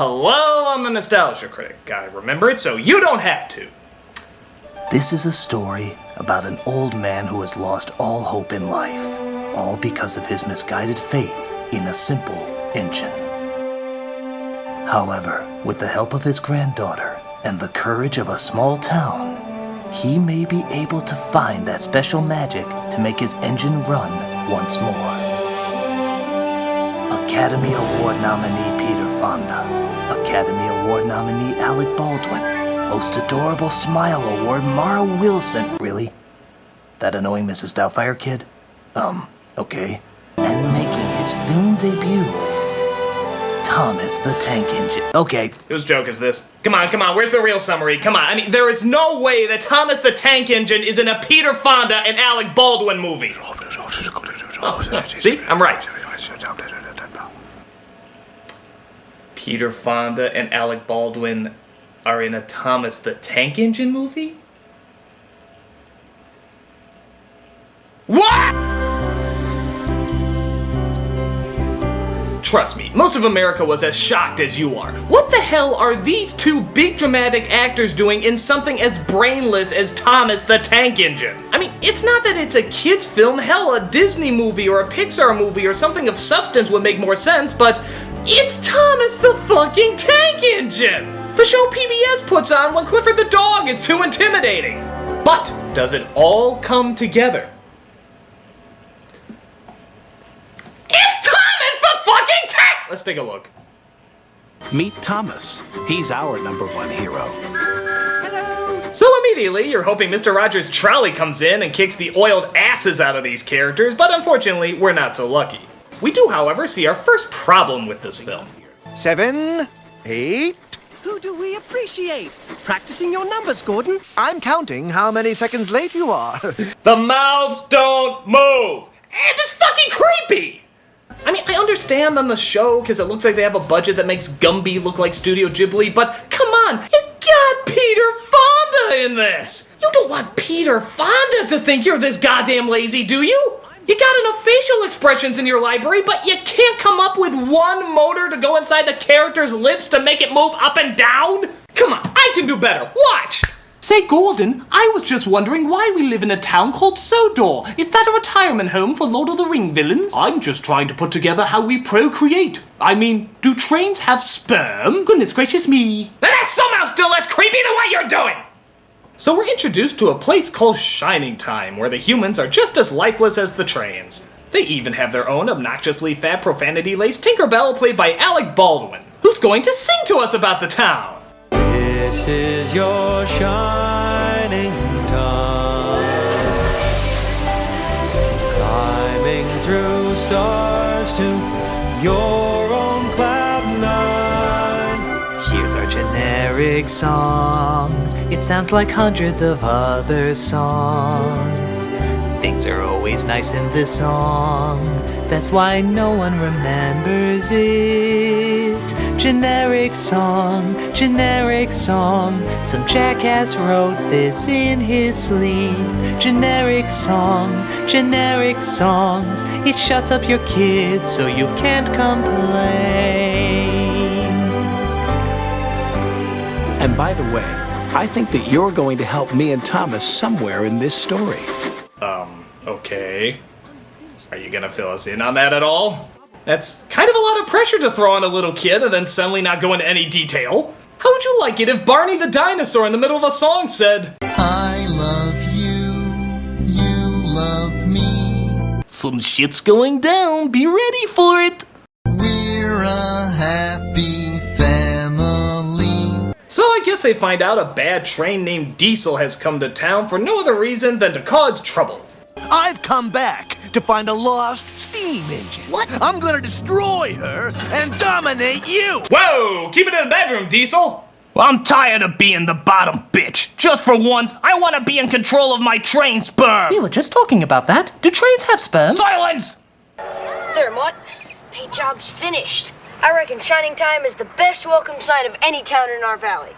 Hello, I'm the Nostalgia Critic. I remember it so you don't have to. This is a story about an old man who has lost all hope in life, all because of his misguided faith in a simple engine. However, with the help of his granddaughter and the courage of a small town, he may be able to find that special magic to make his engine run once more. Academy Award nominee Peter Fonda, Academy Award nominee Alec Baldwin, Most Adorable Smile Award Mara Wilson. Really? That annoying Mrs. Doubtfire kid? Okay. And making his film debut, Thomas the Tank Engine. Okay. Whose joke is this? Come on, where's the real summary? Come on, I mean, there is no way that Thomas the Tank Engine is in a Peter Fonda and Alec Baldwin movie. See? I'm right. Peter Fonda and Alec Baldwin are in a Thomas the Tank Engine movie? What?! Trust me, most of America was as shocked as you are. What the hell are these two big dramatic actors doing in something as brainless as Thomas the Tank Engine? I mean, it's not that it's a kid's film, hell, a Disney movie or a Pixar movie or something of substance would make more sense, but it's Thomas the fucking Tank Engine! The show PBS puts on when Clifford the dog is too intimidating. But does it all come together? It's Thomas the fucking Tank! Let's take a look. Meet Thomas. He's our #1 hero. Hello! So immediately, you're hoping Mr. Rogers' trolley comes in and kicks the oiled asses out of these characters, but unfortunately, we're not so lucky. We do, however, see our first problem with this film. 7, 8. Who do we appreciate? Practicing your numbers, Gordon. I'm counting how many seconds late you are. The mouths don't move! And it's fucking creepy! I mean, I understand on the show because it looks like they have a budget that makes Gumby look like Studio Ghibli, but come on, you got Peter Fonda in this! You don't want Peter Fonda to think you're this goddamn lazy, do you? You got enough facial expressions in your library, but you can't come up with one motor to go inside the character's lips to make it move up and down? Come on, I can do better. Watch! Say, Gordon, I was just wondering why we live in a town called Sodor. Is that a retirement home for Lord of the Ring villains? I'm just trying to put together how we procreate. I mean, do trains have sperm? Goodness gracious me. That's somehow still less creepy than what you're doing! So we're introduced to a place called Shining Time, where the humans are just as lifeless as the trains. They even have their own obnoxiously fat, profanity-laced Tinkerbell played by Alec Baldwin, who's going to sing to us about the town. This is your shining time, climbing through stars to your own cloud nine. Here's our generic song. It sounds like hundreds of other songs. Things are always nice in this song. That's why no one remembers it. Generic song, generic song. Some jackass wrote this in his sleep. Generic song, generic songs. It shuts up your kids so you can't complain. And by the way, I think that you're going to help me and Thomas somewhere in this story. Okay. Are you gonna fill us in on that at all? That's kind of a lot of pressure to throw on a little kid and then suddenly not go into any detail. How would you like it if Barney the dinosaur in the middle of a song said, I love you, you love me. Some shit's going down, be ready for it. We're a happy family. So I guess they find out a bad train named Diesel has come to town for no other reason than to cause trouble. I've come back to find a lost steam engine. What? I'm gonna destroy her and dominate you. Whoa! Keep it in the bedroom, Diesel! Well, I'm tired of being the bottom bitch. Just for once, I want to be in control of my train sperm. We were just talking about that. Do trains have sperm? Silence! There, Mutt. Paint job's finished. I reckon Shining Time is the best welcome sign of any town in our valley.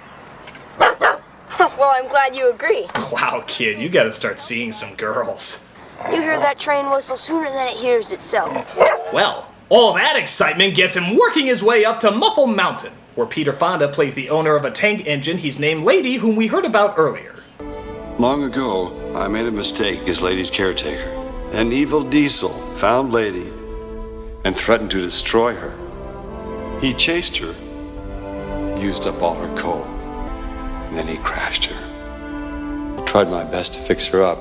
Well, I'm glad you agree. Wow, kid, you gotta start seeing some girls. You hear that train whistle sooner than it hears itself. Well, all that excitement gets him working his way up to Muffle Mountain, where Peter Fonda plays the owner of a tank engine he's named Lady, whom we heard about earlier. Long ago, I made a mistake as Lady's caretaker. An evil diesel found Lady and threatened to destroy her. He chased her, used up all her coal, and then he crashed her. I tried my best to fix her up,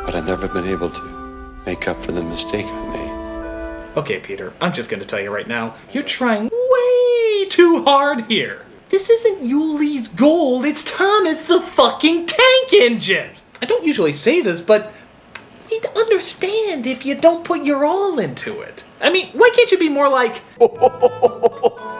but I've never been able to make up for the mistake I made. Okay, Peter, I'm just gonna tell you right now, you're trying way too hard here. This isn't Yuli's Gold, it's Thomas the fucking tank engine! I don't usually say this, but you'd understand if you don't put your all into it. I mean, why can't you be more like...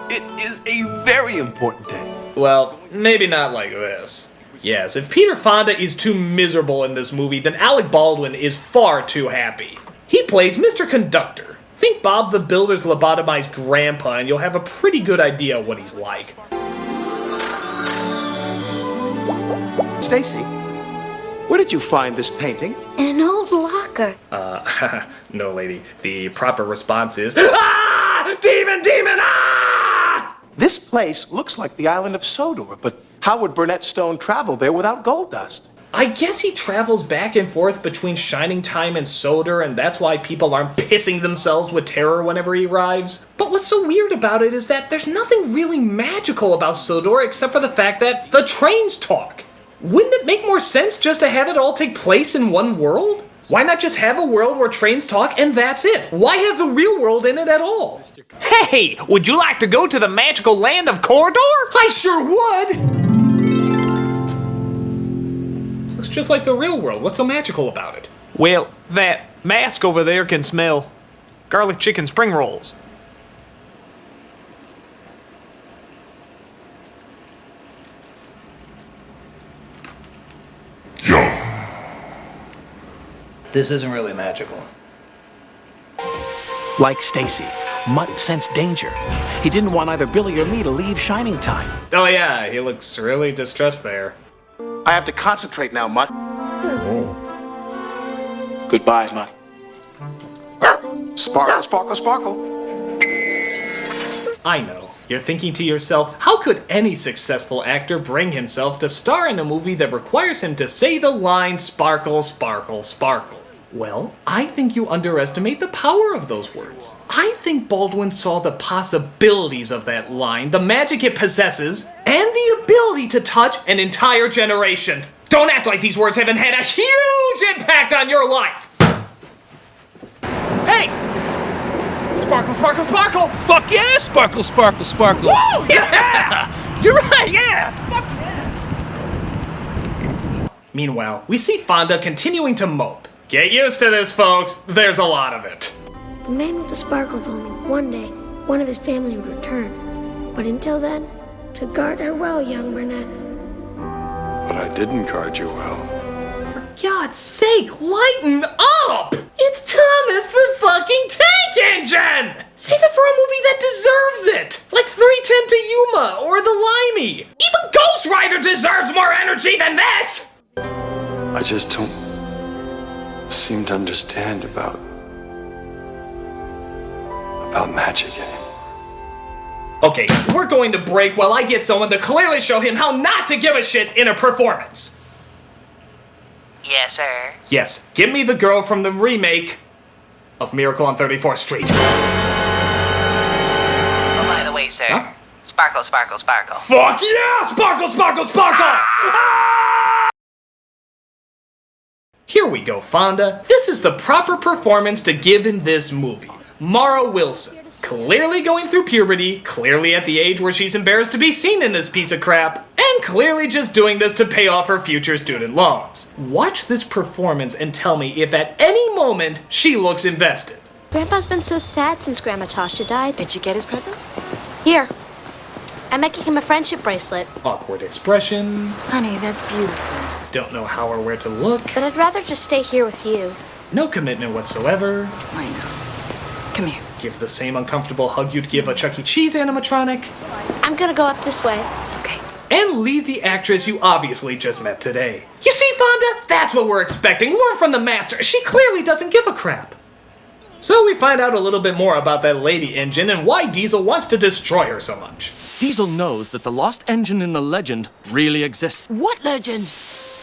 It is a very important day. Well, maybe not like this. Yes, if Peter Fonda is too miserable in this movie, then Alec Baldwin is far too happy. He plays Mr. Conductor. Think Bob the Builder's lobotomized grandpa and you'll have a pretty good idea what he's like. Stacy, where did you find this painting? In an old locker. No, lady. The proper response is, ah! Demon, demon, ah! This place looks like the island of Sodor, but how would Burnett Stone travel there without gold dust? I guess he travels back and forth between Shining Time and Sodor, and that's why people aren't pissing themselves with terror whenever he arrives. But what's so weird about it is that there's nothing really magical about Sodor except for the fact that the trains talk. Wouldn't it make more sense just to have it all take place in one world? Why not just have a world where trains talk and that's it? Why have the real world in it at all? Hey, would you like to go to the magical land of Corridor? I sure would! Looks just like the real world. What's so magical about it? Well, that mask over there can smell garlic chicken spring rolls. This isn't really magical. Like Stacy, Mutt sensed danger. He didn't want either Billy or me to leave Shining Time. Oh yeah, he looks really distressed there. I have to concentrate now, Mutt. Goodbye, Mutt. Sparkle, sparkle, sparkle. I know. You're thinking to yourself, how could any successful actor bring himself to star in a movie that requires him to say the line sparkle, sparkle, sparkle? Well, I think you underestimate the power of those words. I think Baldwin saw the possibilities of that line, the magic it possesses, and the ability to touch an entire generation. Don't act like these words haven't had a huge impact on your life! Hey! Sparkle, sparkle, sparkle! Fuck yeah! Sparkle, sparkle, sparkle. Woo! Yeah! You're right, yeah! Fuck yeah! Meanwhile, we see Fonda continuing to mope. Get used to this, folks. There's a lot of it. The man with the sparkle told me one day one of his family would return. But until then, to guard her well, young Burnett. But I didn't guard you well. For God's sake, lighten up! It's Thomas the fucking tank engine! Save it for a movie that deserves it! Like 310 to Yuma or The Limey! Even Ghost Rider deserves more energy than this! I just don't seem to understand about magic anymore. Okay, we're going to break while I get someone to clearly show him how not to give a shit in a performance. Yes, sir. Yes, give me the girl from the remake of Miracle on 34th Street. Oh, by the way, sir. Huh? Sparkle, sparkle, sparkle. Fuck yeah! Sparkle, sparkle, sparkle! Ah! Here we go, Fonda. This is the proper performance to give in this movie. Mara Wilson, clearly going through puberty, clearly at the age where she's embarrassed to be seen in this piece of crap, and clearly just doing this to pay off her future student loans. Watch this performance and tell me if at any moment she looks invested. Grandpa's been so sad since Grandma Tasha died. Did you get his present? Here. I'm making him a friendship bracelet. Awkward expression. Honey, that's beautiful. Don't know how or where to look. But I'd rather just stay here with you. No commitment whatsoever. I know. Come here. Give the same uncomfortable hug you'd give a Chuck E. Cheese animatronic. I'm gonna go up this way. Okay. And leave the actress you obviously just met today. You see, Fonda? That's what we're expecting. Learn from the master. She clearly doesn't give a crap. So we find out a little bit more about that lady engine and why Diesel wants to destroy her so much. Diesel knows that the lost engine in the legend really exists. What legend?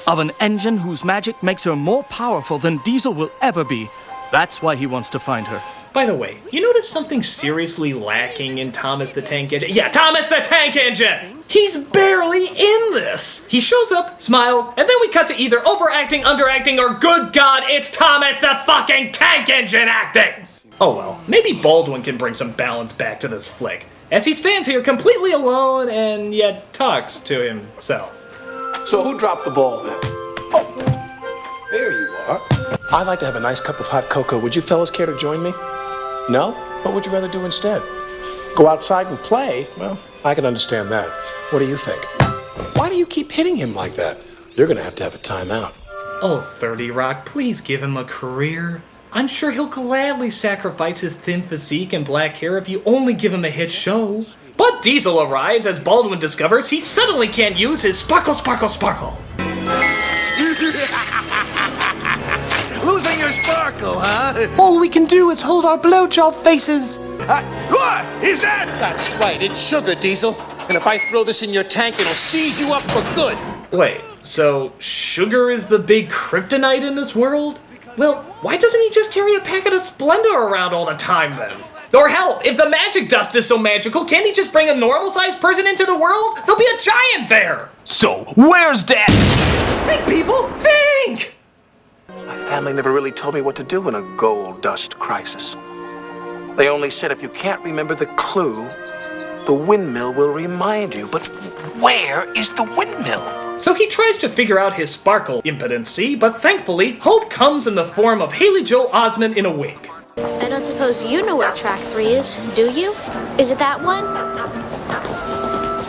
Of an engine whose magic makes her more powerful than Diesel will ever be. That's why he wants to find her. By the way, you notice something seriously lacking in Thomas the Tank Engine? Yeah, Thomas the Tank Engine! He's barely in this! He shows up, smiles, and then we cut to either overacting, underacting, or good God, it's Thomas the fucking Tank Engine acting! Oh well, maybe Baldwin can bring some balance back to this flick, as he stands here completely alone and yet talks to himself. So who dropped the ball then? Oh, there you are. I'd like to have a nice cup of hot cocoa. Would you fellas care to join me? No? What would you rather do instead? Go outside and play? Well, I can understand that. What do you think? Why do you keep hitting him like that? You're gonna have a timeout. Oh, 30 Rock, please give him a career. I'm sure he'll gladly sacrifice his thin physique and black hair if you only give him a hit show. But Diesel arrives as Baldwin discovers he suddenly can't use his sparkle, sparkle, sparkle. Losing your sparkle, huh? All we can do is hold our blowjob faces. What is that? That's right, it's sugar, Diesel. And if I throw this in your tank, it'll seize you up for good. Wait, so sugar is the big kryptonite in this world? Well, why doesn't he just carry a packet of Splenda around all the time then? Or hell, if the magic dust is so magical, can't he just bring a normal-sized person into the world? There'll be a giant there! So, where's Dad? Think, people! Think! My family never really told me what to do in a gold dust crisis. They only said if you can't remember the clue, the windmill will remind you. But where is the windmill? So he tries to figure out his sparkle impotency, but thankfully, hope comes in the form of Haley Joel Osment in a wig. I don't suppose you know where track 3 is, do you? Is it that one?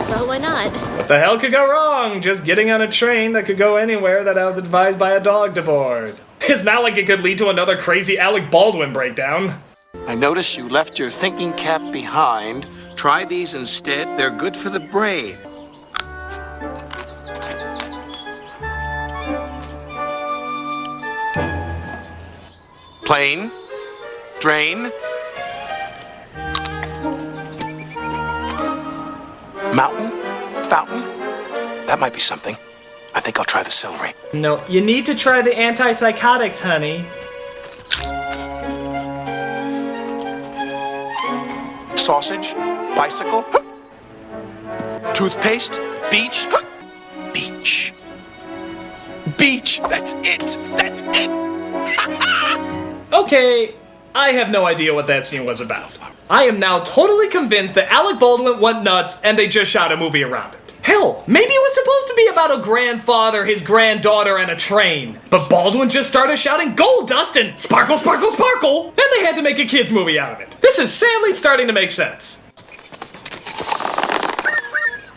Well, why not? What the hell could go wrong? Just getting on a train that could go anywhere that I was advised by a dog to board. It's not like it could lead to another crazy Alec Baldwin breakdown. I notice you left your thinking cap behind. Try these instead. They're good for the brain. Plain. Drain. Mountain. Fountain. That might be something. I think I'll try the celery. No, you need to try the antipsychotics, honey. Sausage. Bicycle. Toothpaste. Beach. Beach. Beach. That's it. That's it. Okay, I have no idea what that scene was about. I am now totally convinced that Alec Baldwin went nuts and they just shot a movie around it. Hell, maybe it was supposed to be about a grandfather, his granddaughter, and a train. But Baldwin just started shouting gold dust and sparkle, sparkle, sparkle, and they had to make a kids movie out of it. This is sadly starting to make sense.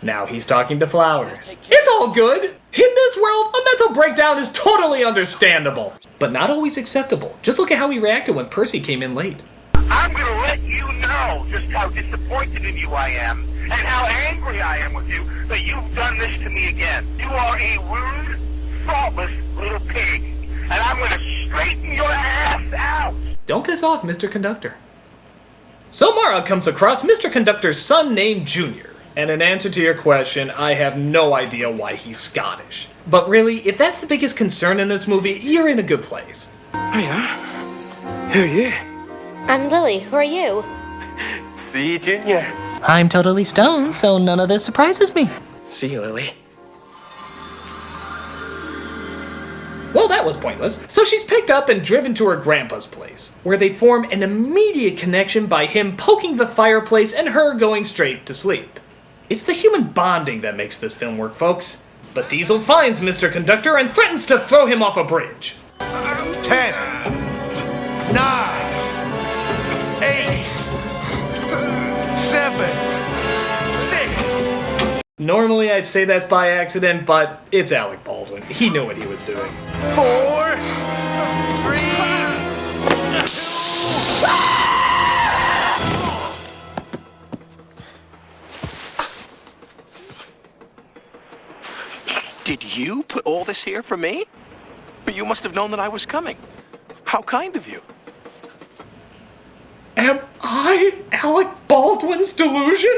Now he's talking to flowers. It's all good. In this world, a mental breakdown is totally understandable, but not always acceptable. Just look at how he reacted when Percy came in late. I'm gonna let you know just how disappointed in you I am, and how angry I am with you that you've done this to me again. You are a rude, thoughtless little pig, and I'm gonna straighten your ass out. Don't piss off, Mr. Conductor. So Mara comes across Mr. Conductor's son named Junior. And in answer to your question, I have no idea why he's Scottish. But really, if that's the biggest concern in this movie, you're in a good place. Hiya. Who are you? I'm Lily. Who are you? See you, Junior. I'm totally stoned, so none of this surprises me. See you, Lily. Well, that was pointless. So she's picked up and driven to her grandpa's place, where they form an immediate connection by him poking the fireplace and her going straight to sleep. It's the human bonding that makes this film work, folks. But Diesel finds Mr. Conductor and threatens to throw him off a bridge. 10, 9, 8, 7, 6. Normally I'd say that's by accident, but it's Alec Baldwin. He knew what he was doing. 4, 3. Did you put all this here for me? But you must have known that I was coming. How kind of you. Am I Alec Baldwin's delusion?